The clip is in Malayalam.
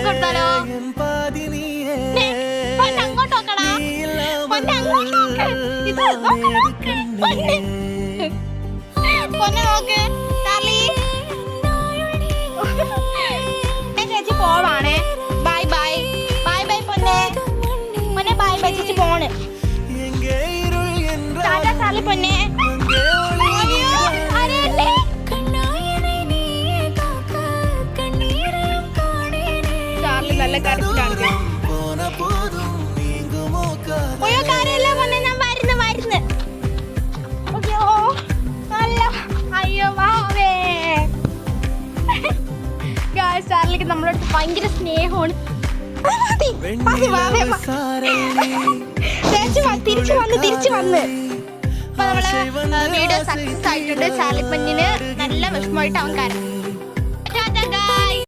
കൊടുത്താലോ? അങ്ങോട്ട് നോക്കടാ, പൊന്നെ നോക്ക് ചാർലി. ചേച്ചി പോവാണേ. ബൈ ബൈ ബൈ ബൈ പൊന്നെ, പൊന്നെ ബൈ ബൈ. ചേച്ചി പോണ്. ടാറ്റാ ചാർലി പൊന്നെ. ചാർലി നല്ല കരച്ചിലാണ്. ഓയോ കാര്യമില്ല പൊന്നെ, ഞാൻ വരുന്നു. അയ്യോ നല്ല, അയ്യോ വാവേ. ചാർലിക്ക് നമ്മുടെ അടുത്ത് ഭയങ്കര സ്നേഹമാണ്. തിരിച്ചു വന്ന് അപ്പൊ നമ്മള് വീഡിയോ സക്സസ് ആയിട്ടുണ്ട്. ചാർലി പഞ്ഞിന് നല്ല വിഷമമായിട്ട് അവൻ കരഞ്ഞു.